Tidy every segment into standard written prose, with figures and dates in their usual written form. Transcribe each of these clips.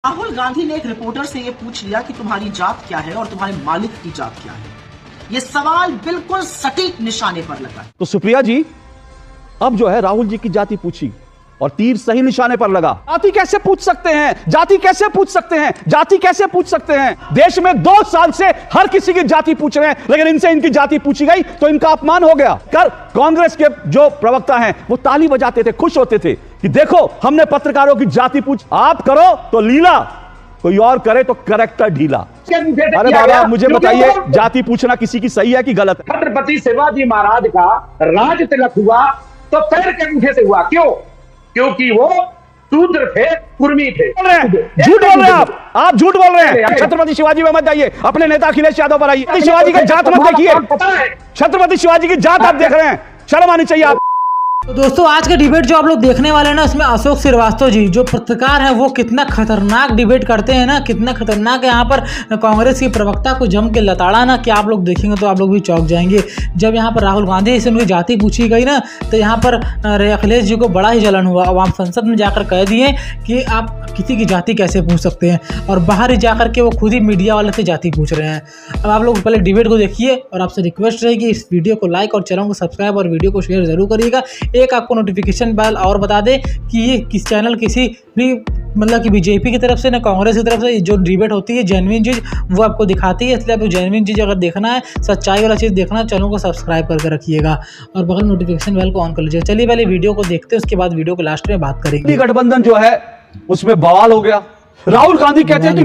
राहुल गांधी ने एक रिपोर्टर से यह पूछ लिया कि तुम्हारी जात क्या है और तुम्हारे मालिक की जात क्या है। यह सवाल बिल्कुल सटीक निशाने पर लगा। तो सुप्रिया जी अब जो है राहुल जी की जाति पूछी और तीर सही निशाने पर लगा। जाति कैसे पूछ सकते हैं? जाति कैसे पूछ सकते हैं? जाति कैसे पूछ सकते हैं? देश में 2 साल से हर किसी की जाति पूछ रहे हैं, लेकिन इनसे इनकी जाति पूछी गई तो इनका अपमान हो गया। कल कांग्रेस के जो प्रवक्ता हैं वो ताली बजाते थे, खुश होते थे कि देखो हमने पत्रकारों की जाति पूछ। आप करो तो लीला, कोई और करे तो करेक्टर ढीला। अरे बाबा मुझे बताइए, जाति पूछना किसी की सही है कि गलत है? छत्रपति शिवाजी महाराज का राज तिलक हुआ तो पैर के अंगूठे से हुआ। क्यों? क्योंकि वो शूद्र थे, कुर्मी थे। झूठ बोल रहे हैं आप झूठ बोल रहे हैं। छत्रपति शिवाजी में मत जाइए, अपने नेता अखिलेश यादव पर आइए। शिवाजी की जात मत देखिए, छत्रपति शिवाजी की जात आप देख रहे हैं, शर्म आनी चाहिए आप। तो दोस्तों आज का डिबेट जो आप लोग देखने वाले हैं ना, उसमें अशोक श्रीवास्तव जी जो पत्रकार हैं वो कितना खतरनाक डिबेट करते हैं ना, कितना खतरनाक है। यहाँ पर कांग्रेस की प्रवक्ता को जम के लताड़ा ना कि आप लोग देखेंगे तो आप लोग भी चौंक जाएंगे। जब यहाँ पर राहुल गांधी से उनकी जाति पूछी गई ना, तो यहाँ पर अखिलेश जी को बड़ा ही जलन हुआ। अब आप संसद में जाकर कह दिए कि आप किसी की जाति कैसे पूछ सकते हैं, और बाहर ही जाकर के वो खुद ही मीडिया वाले से जाति पूछ रहे हैं। अब आप लोग पहले डिबेट को देखिए और आपसे रिक्वेस्ट रहेगी इस वीडियो को लाइक और चैनल को सब्सक्राइब और वीडियो को शेयर जरूर करिएगा। एक आपको नोटिफिकेशन बेल और बता दें कि ये किस चैनल किसी भी मतलब कि बीजेपी की तरफ से ना कांग्रेस की तरफ से जो डिबेट होती है जेन्युइन चीज़ वो आपको दिखाती है। इसलिए आपको जेन्युइन चीज़ अगर देखना है, सच्चाई वाला चीज़ देखना है, चैनल को सब्सक्राइब करके रखिएगा और बगल नोटिफिकेशन बेल को ऑन कर लीजिए। चलिए पहले वीडियो को देखते हैं, उसके बाद वीडियो को लास्ट में बात करेंगे। गठबंधन जो है उसमें बवाल हो गया। राहुल गांधी कहते हैं कि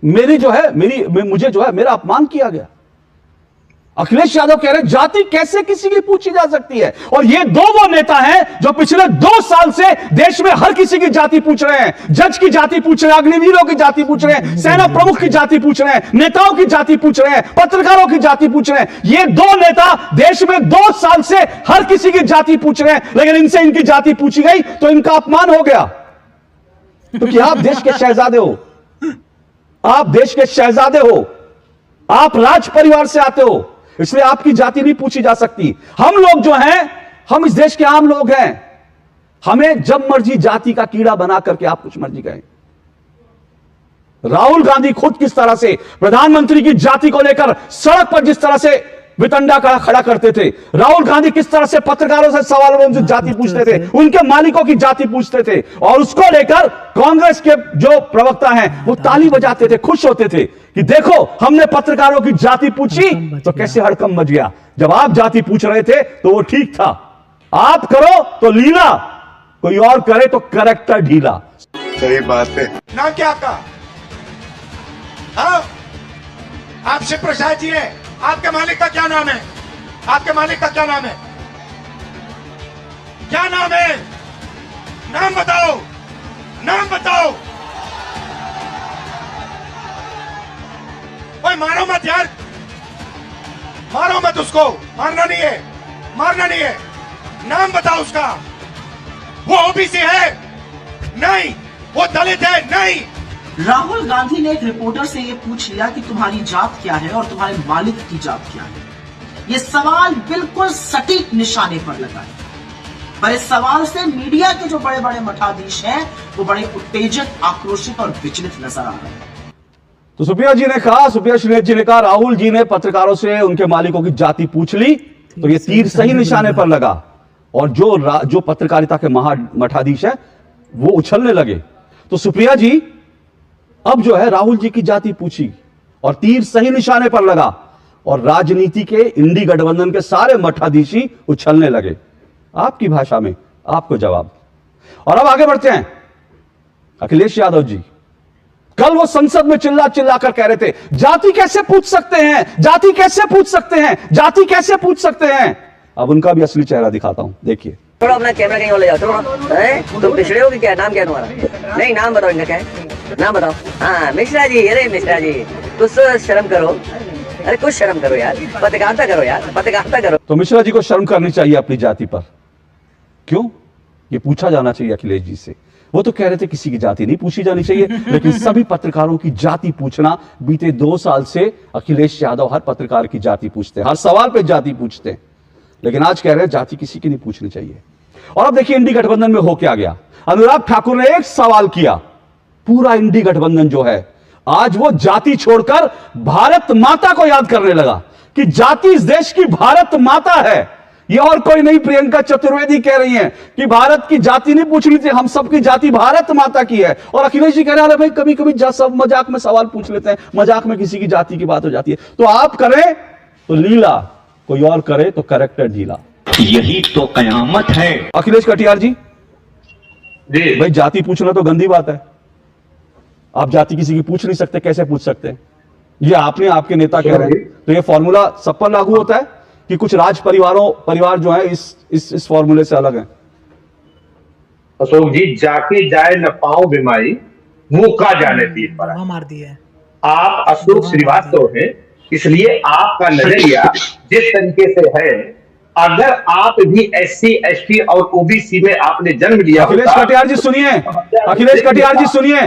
मेरी जो है मुझे जो है मेरा अपमान किया गया। अखिलेश यादव कह रहे हैं जाति कैसे किसी की पूछी जा सकती है। और ये वो नेता हैं जो पिछले 2 साल से देश में हर किसी की जाति पूछ रहे हैं। जज की जाति पूछ रहे हैं, अग्निवीरों की जाति पूछ रहे हैं, सेना प्रमुख की जाति पूछ रहे हैं, नेताओं की जाति पूछ रहे हैं, पत्रकारों की जाति पूछ रहे हैं। ये 2 नेता देश में 2 साल से हर किसी की जाति पूछ रहे हैं, लेकिन इनसे इनकी जाति पूछी गई तो इनका अपमान हो गया। क्योंकि आप देश के शहजादे हो, आप देश के शहजादे हो, आप राज परिवार से आते हो, इसलिए आपकी जाति नहीं पूछी जा सकती। हम लोग जो हैं, हम इस देश के आम लोग हैं, हमें जब मर्जी जाति का कीड़ा बना करके आप कुछ मर्जी कहें। राहुल गांधी खुद किस तरह से प्रधानमंत्री की जाति को लेकर सड़क पर जिस तरह से वितंडा खड़ा करते थे, राहुल गांधी किस तरह से पत्रकारों से सवालों में उनसे जाति पूछते थे, उनके मालिकों की जाति पूछते थे, और उसको लेकर कांग्रेस के जो प्रवक्ता हैं वो ताली बजाते थे, खुश होते थे कि देखो हमने पत्रकारों की जाति पूछी तो कैसे हड़कंप मच गया। जब आप जाति पूछ रहे थे तो वो ठीक था। आप करो तो लीला, कोई और करे तो करेक्टर ढीला। सही बात है नाम क्या आपका? हाँ, आप शिव प्रसाद जी हैं। आपके मालिक का क्या नाम है? आपके मालिक का क्या नाम है? क्या नाम है? नाम बताओ, नाम बताओ। ओए मारो मत यार, मारो मत उसको, मारना नहीं है, मारना नहीं है। नाम बताओ उसका। वो ओबीसी है? नहीं। वो दलित है? नहीं। राहुल गांधी ने एक रिपोर्टर से यह पूछ लिया कि तुम्हारी जात क्या है और तुम्हारे मालिक की जात क्या है। यह सवाल बिल्कुल सटीक निशाने पर लगा है। पर इस सवाल से मीडिया के जो बड़े बड़े मठाधीश हैं वो बड़े उत्तेजित, आक्रोशित और विचलित नजर आ रहे हैं। तो सुप्रिया श्रीलेख जी ने कहा राहुल जी ने पत्रकारों से उनके मालिकों की जाति पूछ ली तो ये तीर सही निशाने पर लगा, और जो पत्रकारिता के मठाधीश है वो उछलने लगे। तो सुप्रिया जी अब जो है राहुल जी की जाति पूछी और तीर सही निशाने पर लगा, और राजनीति के इंडी गठबंधन के सारे मठाधीशी उछलने लगे। आपकी भाषा में आपको जवाब। और अब आगे बढ़ते हैं। अखिलेश यादव जी कल वो संसद में चिल्ला कर कह रहे थे जाति कैसे पूछ सकते हैं, जाति कैसे पूछ सकते हैं, जाति कैसे पूछ सकते हैं। अब उनका भी असली चेहरा दिखाता हूं, देखिए। थोड़ा अपना कैमरा कहीं और ले जाओ, थोड़ा तुम पिछड़े हो कि क्या? नाम क्या तुम्हारा? नहीं नाम बताओ, इनका क्या है? नाम बताओ। हाँ मिश्रा जी। अरे मिश्रा जी कुछ शर्म करो, अरे कुछ शर्म करो यार, पत्रकारिता करो यार, पत्रकारिता करो। तो मिश्रा जी को शर्म करनी चाहिए अपनी जाति पर। क्यों? ये पूछा जाना चाहिए अखिलेश जी से। वो तो कह रहे थे किसी की जाति नहीं पूछी जानी चाहिए, लेकिन सभी पत्रकारों की जाति पूछना, बीते 2 साल से अखिलेश यादव हर पत्रकार की जाति पूछते हैं, हर सवाल पे जाति पूछते हैं, लेकिन आज कह रहे हैं जाति किसी की नहीं पूछनी चाहिए। और अब देखिए इंडी गठबंधन में हो क्या गया। अनुराग ठाकुर ने एक सवाल किया पूरा इंडी गठबंधन जो है आज वो जाति छोड़कर भारत माता को याद करने लगा कि जाति इस देश की भारत माता है। ये और कोई नहीं, प्रियंका चतुर्वेदी कह रही हैं कि भारत की जाति नहीं पूछनी थी, हम सबकी जाति भारत माता की है। और अखिलेश जी कह रहे हैं भाई कभी कभी सब मजाक में सवाल पूछ लेते हैं, मजाक में किसी की जाति की बात हो जाती है। तो आप करें तो लीला, कोई और करे तो करेक्टर ढीला। यही तो कयामत है। अखिलेश कटियार जी भाई जाति पूछना तो गंदी बात है, आप जाति किसी की पूछ नहीं सकते, कैसे पूछ सकते हैं? ये आपने आपके नेता कह रहे हैं, तो ये फॉर्मूला सब पर लागू होता है कि कुछ राज परिवार जो है इस फॉर्मूले से अलग है? अशोक जी, जाके जाए न पाओ बीमारी, मुंह का जाने तीर पर मार दिया। आप अशोक श्रीवास्तव हैं, इसलिए आपका नजरिया जिस तरीके से है, अगर आप भी SC ST और OBC में आपने जन्म लिया, अखिलेश कटियार जी सुनिए, अखिलेश कटियार जी सुनिए,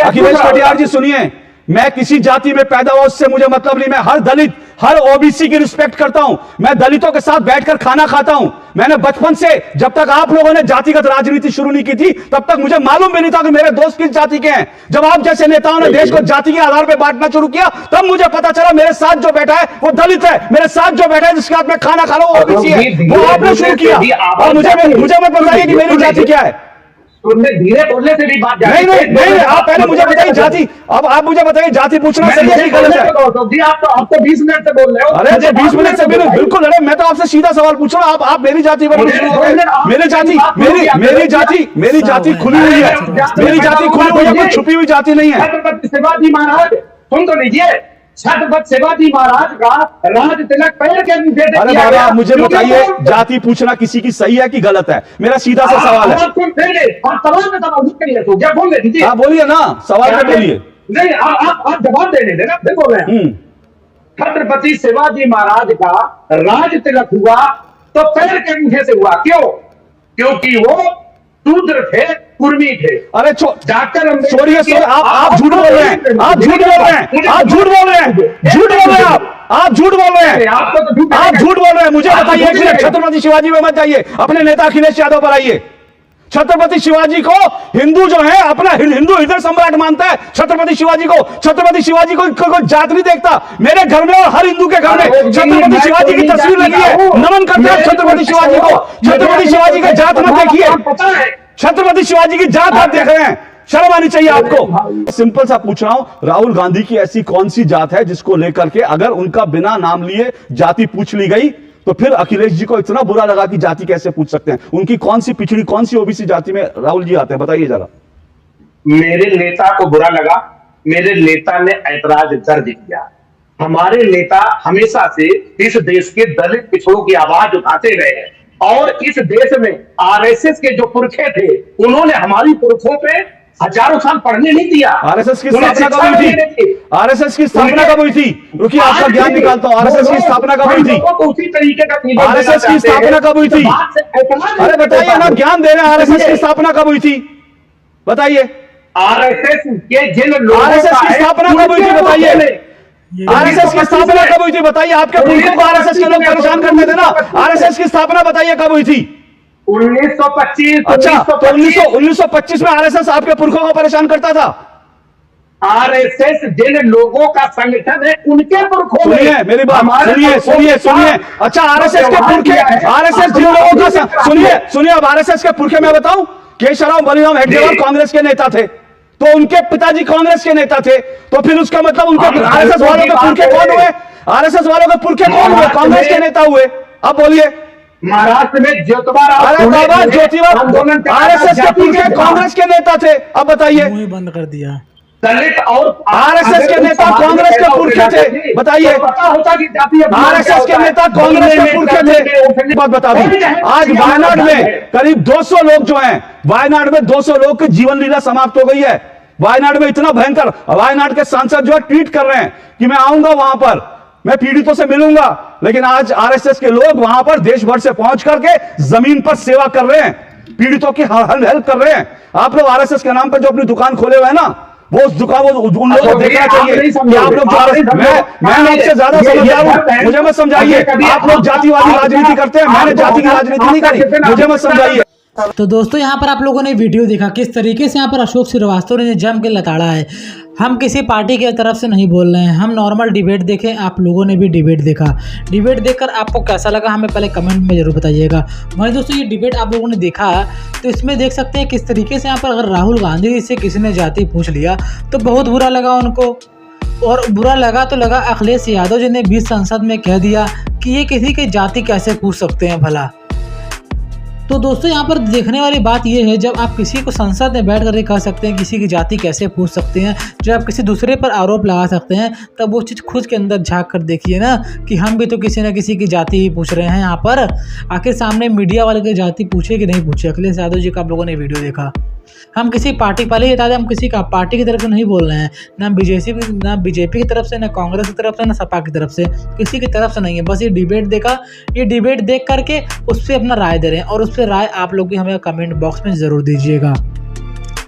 अखिलेश कटियार जी सुनिए, मैं किसी जाति में पैदा हुआ उससे मुझे मतलब नहीं। मैं हर दलित, हर OBC की रिस्पेक्ट करता हूं। मैं दलितों के साथ बैठकर खाना खाता हूं। मैंने बचपन से, जब तक आप लोगों ने जातिगत राजनीति शुरू नहीं की थी, तब तक मुझे मालूम भी नहीं था कि मेरे दोस्त किस जाति के हैं। जब आप जैसे नेताओं ने देश को जाति के आधार पर बांटना शुरू किया, तब मुझे पता चला मेरे साथ जो बैठा है वो दलित है, मेरे साथ जो बैठा है जिसके साथ मैं खाना खा रहा हूं OBC है, वो आपने शुरू किया। और मुझे मत बताइए कि मेरी जाति क्या है। धीरे बोलने से भी बात नहीं, आप पहले मुझे बताइए जाति, अब आप मुझे बताइए जाति पूछना सही है कि गलत है? आप तो 20 मिनट से बोल रहे हो। अरे 20 मिनट से बिल्कुल, अरे मैं तो आपसे सीधा सवाल पूछ रहा हूँ, आप मेरी जाति पर मेरी जाति खुली हुई है, मेरी जाति खुली हुई है, कोई छुपी हुई जाति नहीं है। छत्रपति शिवाजी महाराज, सुन तो लीजिए, छत्रपति शिवाजी महाराज का राज तिलक पैर के नीचे। अरे बाबा आप मुझे बताइए जाति पूछना किसी की सही है कि गलत है? मेरा सीधा सा सवाल है। आप बोलिए ना, सवाल पे बोलिए। नहीं, आप जवाब देने देना, फिर बोल रहे हैं। छत्रपति शिवाजी महाराज का राज तिलक हुआ तो पैर के नीचे से हुआ। क्यों? क्योंकि वो शूद्र थे, कुर्मी थे। अरे डॉक्टर छोड़िए, आप झूठ बोल रहे हैं, आप झूठ बोल रहे हैं, आप झूठ बोल रहे हैं, झूठ बोल रहे हैं, आप झूठ बोल रहे हैं, आप झूठ बोल रहे हैं। मुझे बताइए, छत्रपति शिवाजी में मत जाइए, अपने नेता अखिलेश यादव पर आइए। छत्रपति शिवाजी को हिंदू जो है अपना हिंदू हृदय सम्राट मानता है। छत्रपति शिवाजी को कोई जात नहीं देखता। मेरे घर में और हर हिंदू के घर में छत्रपति शिवाजी की तस्वीर लगी है, नमन करते हैं छत्रपति शिवाजी को। छत्रपति शिवाजी का जात मत देखिए, छत्रपति शिवाजी की जात आप देख रहे हैं, शर्म आनी चाहिए आपको। सिंपल सा पूछ रहा हूं, राहुल गांधी की ऐसी कौन सी जात है जिसको लेकर के अगर उनका बिना नाम लिए जाति पूछ ली गई तो फिर अखिलेश जी को इतना बुरा लगा कि जाति कैसे पूछ सकते हैं? उनकी कौन सी पिछड़ी, कौन सी OBC जाति में राहुल जी आते हैं, बताइए जरा। मेरे नेता को बुरा लगा, मेरे नेता ने ऐतराज दर्ज किया। हमारे नेता हमेशा से इस देश के दलित पिछड़ों की आवाज उठाते रहे हैं और इस देश में RSS के जो पुरखे थे उन्होंने हमारी पुरखों पे हजारों साल पढ़ने नहीं दिया। RSS की स्थापना कब हुई थी? RSS की स्थापना कब हुई थी? रुकिए आपका ज्ञान निकालता हूं। RSS की स्थापना कब हुई थी? उसी तरीके का RSS की स्थापना कब हुई थी? अरे बताइए ना, ज्ञान दे रहे हैं। RSS की स्थापना कब हुई थी बताइए? RSS के जिन लोगों RSS की स्थापना कब हुई थी बताइए? RSS की स्थापना कब हुई थी बताइए? आपके पुरखों को RSS के लोग परेशान करते थे ना। RSS की स्थापना बताइए कब हुई थी? 1925। अच्छा, तो 1925 में RSS आपके पुरखों को परेशान करता था? RSS जिन लोगों का संगठन है उनके पुरखों में। सुनिए मेरी बात, सुनिए। अच्छा RSS के पुरखे, RSS जिन लोगों का, सुनिए अब RSS के पुरखे मैं बताऊं, केशवराव बलिराम हेडगेवार कांग्रेस के नेता थे, तो उनके पिताजी कांग्रेस के नेता थे, तो फिर उसका मतलब उनके RSS वालों के पुरखे कौन हुए? RSS वालों के पुरखे कौन हुए? कांग्रेस के नेता हुए। अब बोलिए। महाराष्ट्र में ज्योतिबा आंदोलन RSS के पुरखे कांग्रेस के नेता थे। अब बताइए। बंद कर दिया। दलित और RSS के नेता कांग्रेस के पुरखे थे, बताइए। RSS के नेता कांग्रेस के पुरखे थे। बात बता दूं, आज वायनाड में करीब 200 लोग जो हैं, वायनाड में 200 लोग की जीवन लीला समाप्त हो गई है। वायनाड में इतना भयंकर, वायनाड के सांसद जो है ट्वीट कर रहे हैं कि मैं आऊंगा वहां पर, मैं पीड़ितों से मिलूंगा, लेकिन आज RSS के लोग वहां पर देश भर से पहुंच करके जमीन पर सेवा कर रहे हैं, पीड़ितों की हेल्प कर रहे हैं। आप लोग RSS के नाम पर जो अपनी दुकान खोले हुए हैं ना, वो उस दुकान, वो उन लोगों को देखना चाहिए कि आप लोग मैं आपसे ज्यादा समझदार हूं, मुझे मत समझाइए। आप लोग जातिवादी राजनीति करते हैं, मैंने जाति की राजनीति नहीं करी, मुझे मत समझाइए। तो दोस्तों यहाँ पर आप लोगों ने वीडियो देखा किस तरीके से यहाँ पर अशोक श्रीवास्तव ने जम के लताड़ा है। हम किसी पार्टी की तरफ से नहीं बोल रहे हैं, हम नॉर्मल डिबेट देखे, आप लोगों ने भी डिबेट देखा। डिबेट देखकर आपको कैसा लगा हमें पहले कमेंट में ज़रूर बताइएगा। वहीं दोस्तों ये डिबेट आप लोगों ने देखा तो इसमें देख सकते हैं किस तरीके से यहाँ पर अगर राहुल गांधी जी से किसी ने जाति पूछ लिया तो बहुत बुरा लगा उनको, और बुरा लगा तो लगा अखिलेश यादव जी ने बीच संसद में कह दिया कि ये किसी की जाति कैसे पूछ सकते हैं भला। तो दोस्तों यहाँ पर देखने वाली बात यह है, जब आप किसी को संसद में बैठ कर कह सकते हैं किसी की जाति कैसे पूछ सकते हैं, जब आप किसी दूसरे पर आरोप लगा सकते हैं, तब वो चीज़ खुद के अंदर झांक कर देखिए ना कि हम भी तो किसी न किसी की जाति ही पूछ रहे हैं। यहाँ पर आखिर सामने मीडिया वाले की जाति पूछे कि नहीं पूछे। अखिलेश यादव जी का आप लोगों ने वीडियो देखा। हम किसी पार्टी पहले ही बता दें, हम किसी का पार्टी की तरफ से नहीं बोल रहे हैं, ना बीजेपी की तरफ से, ना कांग्रेस की तरफ से, ना सपा की तरफ से, किसी की तरफ से नहीं है। बस ये डिबेट देखा, ये डिबेट देख करके उस पर अपना राय दे रहे हैं, और उस पर राय आप लोग भी हमें कमेंट बॉक्स में ज़रूर दीजिएगा।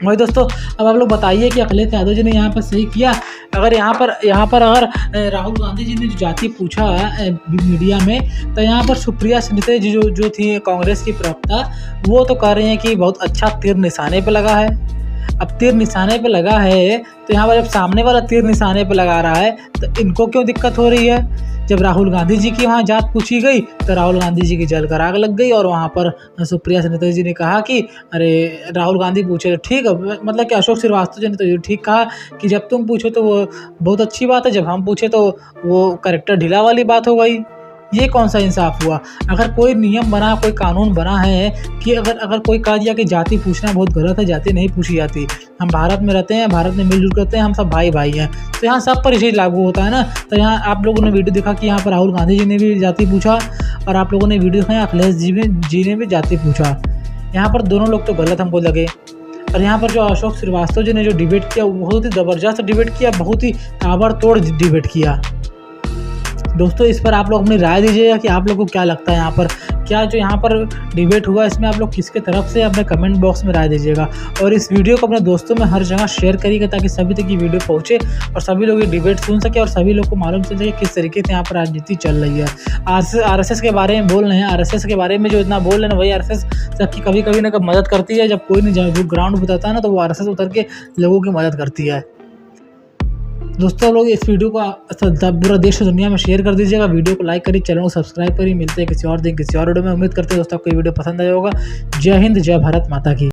वही दोस्तों अब आप लोग बताइए कि अखिलेश यादव जी ने यहाँ पर सही किया। अगर यहाँ पर अगर राहुल गांधी जी ने जो जाति पूछा मीडिया में, तो यहाँ पर सुप्रिया सुले जी जो थी कांग्रेस की प्रवक्ता, वो तो कह रही हैं कि बहुत अच्छा तीर निशाने पे लगा है। अब तीर निशाने पे लगा है तो यहाँ पर जब सामने वाला तीर निशाने पे लगा रहा है तो इनको क्यों दिक्कत हो रही है। जब राहुल गांधी जी की वहाँ जात पूछी गई तो राहुल गांधी जी की जलकर आग लग गई, और वहाँ पर सुप्रिया सुले जी ने कहा कि अरे राहुल गांधी पूछे तो ठीक है, मतलब कि अशोक श्रीवास्तव जी ने तो ये ठीक कहा कि जब तुम पूछो तो वो बहुत अच्छी बात है, जब हम पूछे तो वो कैरेक्टर ढीला वाली बात हो गई। ये कौन सा इंसाफ हुआ। अगर कोई नियम बना, कोई कानून बना है कि अगर कोई कह दिया कि जाति पूछना बहुत गलत है, जाति नहीं पूछी जाती, हम भारत में रहते हैं, भारत में मिलजुल करते हैं, हम सब भाई भाई हैं, तो यहाँ सब पर इसे लागू होता है ना। तो यहाँ आप लोगों ने वीडियो देखा कि यहाँ पर राहुल गांधी जी ने भी जाति पूछा, और आप लोगों ने वीडियो देखा अखिलेश जी ने भी जाति पूछा। यहाँ पर दोनों लोग तो गलत हमको लगे। और यहाँ पर जो अशोक श्रीवास्तव जी ने जो डिबेट किया वो बहुत ही ज़बरदस्त डिबेट किया, बहुत ही ताबड़तोड़ डिबेट किया। दोस्तों इस पर आप लोग अपनी राय दीजिएगा कि आप लोगों को क्या लगता है, यहाँ पर क्या जो यहाँ पर डिबेट हुआ इसमें आप लोग किसके तरफ से अपने कमेंट बॉक्स में राय दीजिएगा। और इस वीडियो को अपने दोस्तों में हर जगह शेयर करिएगा ताकि सभी तक ये वीडियो पहुँचे और सभी लोग ये डिबेट सुन सके और सभी लोग को मालूम चल सके किस तरीके से यहाँ पर राजनीति चल रही है। RSS के बारे में बोल रहे हैं, RSS के बारे में जो इतना बोल रहे हैं वही RSS सबकी कभी ना कभी मदद करती है। जब कोई नहीं ग्राउंड बताता है ना तो वो RSS उतर के लोगों की मदद करती है। दोस्तों लोग इस वीडियो को पूरा देश और दुनिया में शेयर कर दीजिएगा, वीडियो को लाइक करिए, चैनल को सब्सक्राइब करिए। मिलते हैं किसी और दिन किसी और वीडियो में। उम्मीद करते हैं दोस्तों आपको ये वीडियो पसंद आया होगा। जय हिंद, जय भारत माता की।